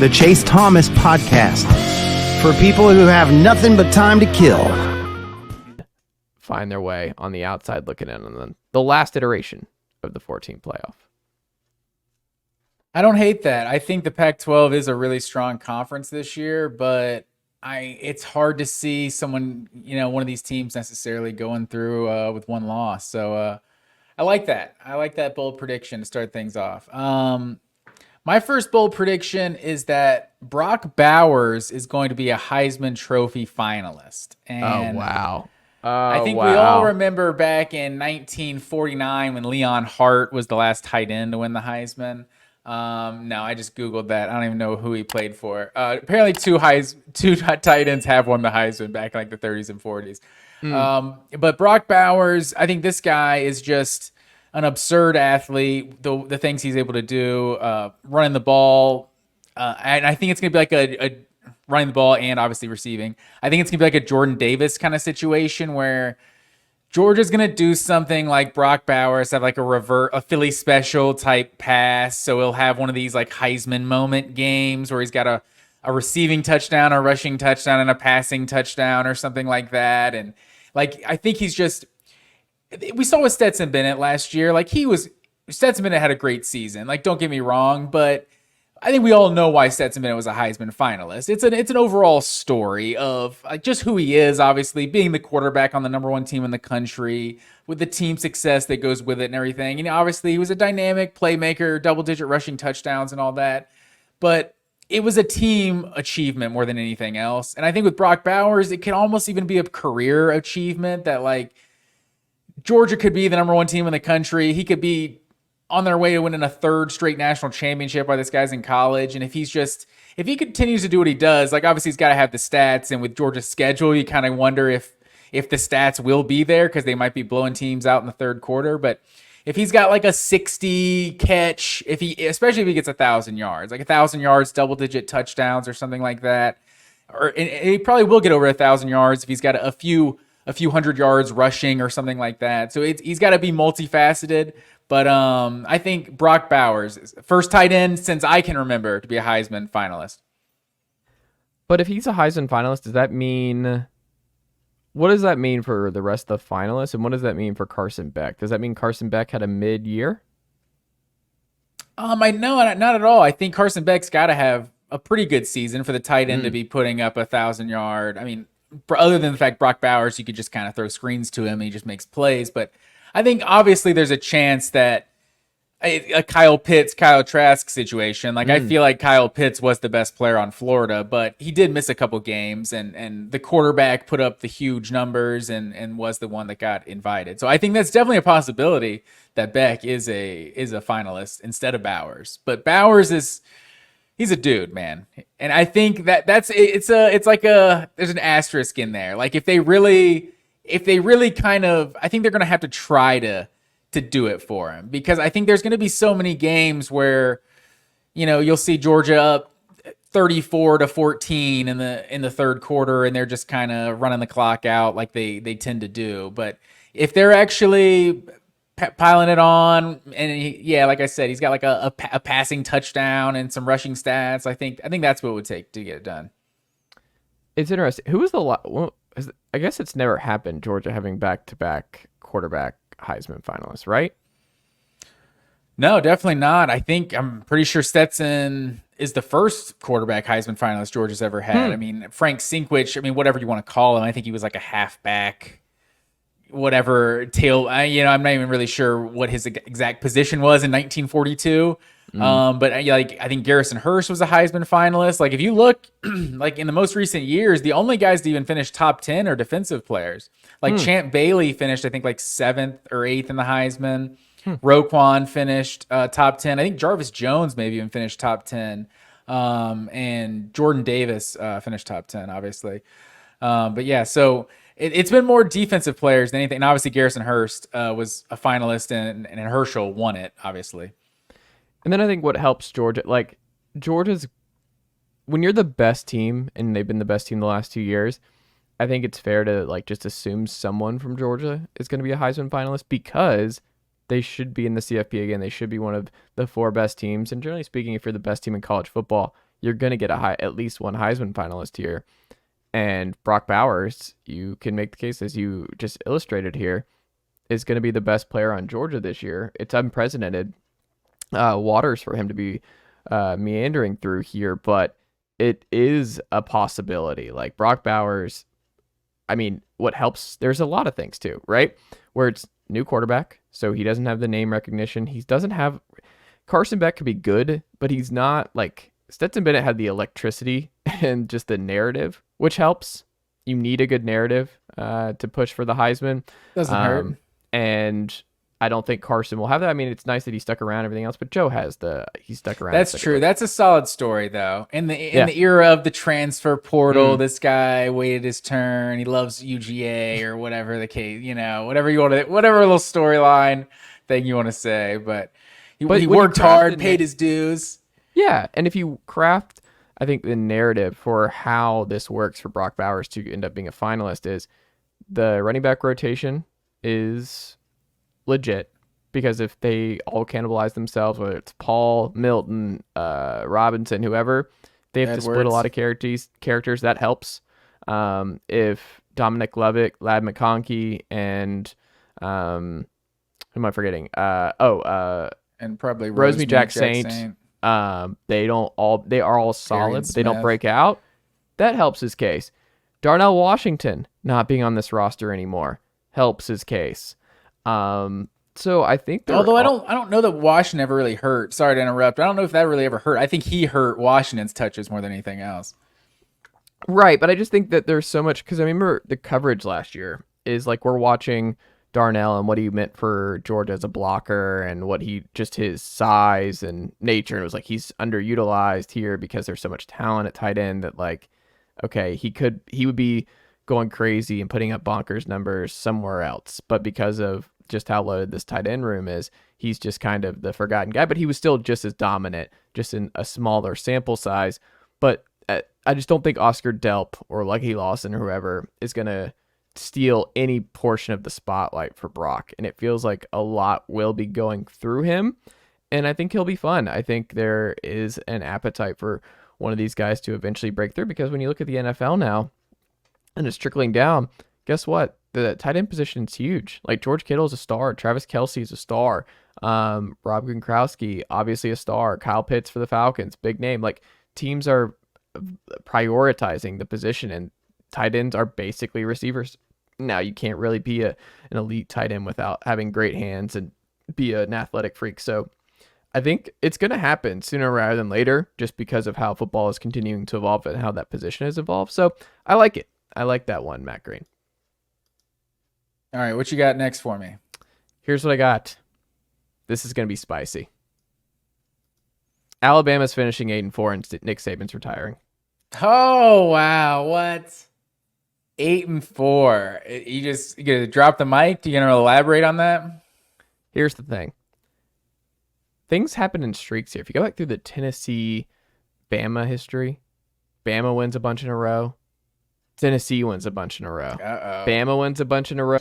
the Chase Thomas Podcast, for people who have nothing but time to kill. Find their way on the outside looking in on the last iteration of the 14 playoff. I don't hate that. I think the Pac-12 is a really strong conference this year, but it's hard to see someone, one of these teams necessarily going through with one loss. So I like that. I like that bold prediction to start things off. My first bold prediction is that Brock Bowers is going to be a Heisman Trophy finalist. And wow. I think we all remember back in 1949 when Leon Hart was the last tight end to win the Heisman. No, I just Googled that. I don't even know who he played for. Apparently two tight ends have won the Heisman back in like the 30s and 40s. But Brock Bowers, I think this guy is just an absurd athlete. The things he's able to do, running the ball, and I think it's going to be like a running the ball and obviously receiving. I think it's going to be like a Jordan Davis kind of situation where Georgia's going to do something like Brock Bowers, have like a Philly special type pass. So he'll have one of these like Heisman moment games where he's got a receiving touchdown, a rushing touchdown, and a passing touchdown or something like that. And like, I think he's just, we saw with Stetson Bennett last year, like Stetson Bennett had a great season. Like, don't get me wrong, but I think we all know why Stetson Bennett was a Heisman finalist. It's an overall story of just who he is, obviously, being the quarterback on the number one team in the country, with the team success that goes with it and everything. And obviously, he was a dynamic playmaker, double-digit rushing touchdowns and all that. But it was a team achievement more than anything else. And I think with Brock Bowers, it can almost even be a career achievement that, like, Georgia could be the number one team in the country. He could be on their way to winning a third straight national championship while this guy's in college. And if he continues to do what he does, like obviously he's got to have the stats. And with Georgia's schedule, you kind of wonder if the stats will be there because they might be blowing teams out in the third quarter. But if he's got like a 60 catch, especially if he gets 1,000 yards, like 1,000 yards, double-digit touchdowns or something like that, and he probably will get over 1,000 yards if he's got a few hundred yards rushing or something like that. So he's got to be multifaceted. But I think Brock Bowers, first tight end since I can remember to be a Heisman finalist. But if he's a Heisman finalist, what does that mean for the rest of the finalists? And what does that mean for Carson Beck? Does that mean Carson Beck had a mid-year? No, not at all. I think Carson Beck's got to have a pretty good season for the tight end to be putting up 1,000 yard. I mean, other than the fact Brock Bowers, you could just kind of throw screens to him and he just makes plays. But I think obviously there's a chance that a Kyle Trask situation. Like I feel like Kyle Pitts was the best player on Florida, but he did miss a couple games and the quarterback put up the huge numbers and was the one that got invited. So I think that's definitely a possibility that Beck is a finalist instead of Bowers. But Bowers he's a dude, man. And I think there's an asterisk in there. Like if they really kind of, I think they're going to have to try to do it for him, because I think there's going to be so many games where, you'll see Georgia up 34-14 in the third quarter and they're just kind of running the clock out like they tend to do. But if they're actually piling it on, and like I said, he's got like a passing touchdown and some rushing stats, I think that's what it would take to get it done. It's interesting. Who was I guess it's never happened, Georgia having back-to-back quarterback Heisman finalists, right? No, definitely not. I'm pretty sure Stetson is the first quarterback Heisman finalist Georgia's ever had. I mean, Frank Sinkwich, whatever you want to call him, I think he was like a halfback, whatever, I'm not even really sure what his exact position was in 1942. But I think Garrison Hurst was a Heisman finalist. Like if you look, like in the most recent years, the only guys to even finish top 10 are defensive players. Like Champ Bailey finished, I think, like 7th or 8th in the Heisman. Roquan finished top 10. I think Jarvis Jones maybe even finished top 10. And Jordan Davis finished top 10, obviously. But yeah, so it's been more defensive players than anything. And obviously Garrison Hurst was a finalist and Herschel won it, obviously. And then I think what helps Georgia, like Georgia's, when you're the best team, and they've been the best team the last 2 years, I think it's fair to like just assume someone from Georgia is going to be a Heisman finalist, because they should be in the CFB again. They should be one of the 4 best teams. And generally speaking, if you're the best team in college football, you're going to get at least one Heisman finalist here. And Brock Bowers, you can make the case, as you just illustrated here, is going to be the best player on Georgia this year. It's unprecedented waters for him to be meandering through here, but it is a possibility. Like Brock Bowers, I mean, what helps, there's a lot of things too, right? Where it's new quarterback, so he doesn't have the name recognition. He doesn't have, Carson Beck could be good, but he's not like, Stetson Bennett had the electricity and just the narrative, which helps. You need a good narrative to push for the Heisman. Doesn't hurt. And I don't think Carson will have that. I mean, it's nice that he stuck around and everything else, but Joe has he stuck around. That's true. That's a solid story, though. In the era of the transfer portal, this guy waited his turn. He loves UGA or whatever the case, whatever you want to, whatever little storyline thing you want to say. But he worked hard, paid his dues. Yeah, and if you craft, I think the narrative for how this works for Brock Bowers to end up being a finalist is the running back rotation is legit, because if they all cannibalize themselves, whether it's Paul, Milton, Robinson, whoever, they have to split a lot of characters. That helps. If Dominic Lovett, Lad McConkey, and who am I forgetting? And probably Rosemary Jack Saint. They are all solid, but they don't break out. That helps his case. Darnell Washington not being on this roster anymore helps his case. So I think, although I don't know that Washington ever really hurt. Sorry to interrupt. I don't know if that really ever hurt. I think he hurt Washington's touches more than anything else. Right, but I just think that there's so much, because I remember the coverage last year is like, we're watching Darnell and what he meant for Georgia as a blocker and what just his size and nature. And it was like, he's underutilized here because there's so much talent at tight end that, like, okay, he would be going crazy and putting up bonkers numbers somewhere else. But because of just how loaded this tight end room is, he's just kind of the forgotten guy, but he was still just as dominant, just in a smaller sample size. But I just don't think Oscar Delp or Lucky Lawson or whoever is going to steal any portion of the spotlight for Brock. And it feels like a lot will be going through him. And I think he'll be fun. I think there is an appetite for one of these guys to eventually break through, because when you look at the NFL now and it's trickling down, guess what? The tight end position is huge. Like, George Kittle is a star. Travis Kelce is a star. Rob Gronkowski, obviously a star. Kyle Pitts for the Falcons, big name. Like, teams are prioritizing the position, and tight ends are basically receivers. Now, you can't really be an elite tight end without having great hands and be an athletic freak. So I think it's going to happen sooner rather than later, just because of how football is continuing to evolve and how that position has evolved. So I like it. I like that one, Matt Green. All right, what you got next for me? Here's what I got. This is going to be spicy. Alabama's finishing 8-4, and Nick Saban's retiring. Oh, wow. What? 8-4. You gonna drop the mic? You gonna elaborate on that? Here's the thing. Things happen in streaks here. If you go back through the Tennessee Bama history, Bama wins a bunch in a row. Tennessee wins a bunch in a row. Uh-oh. Bama wins a bunch in a row.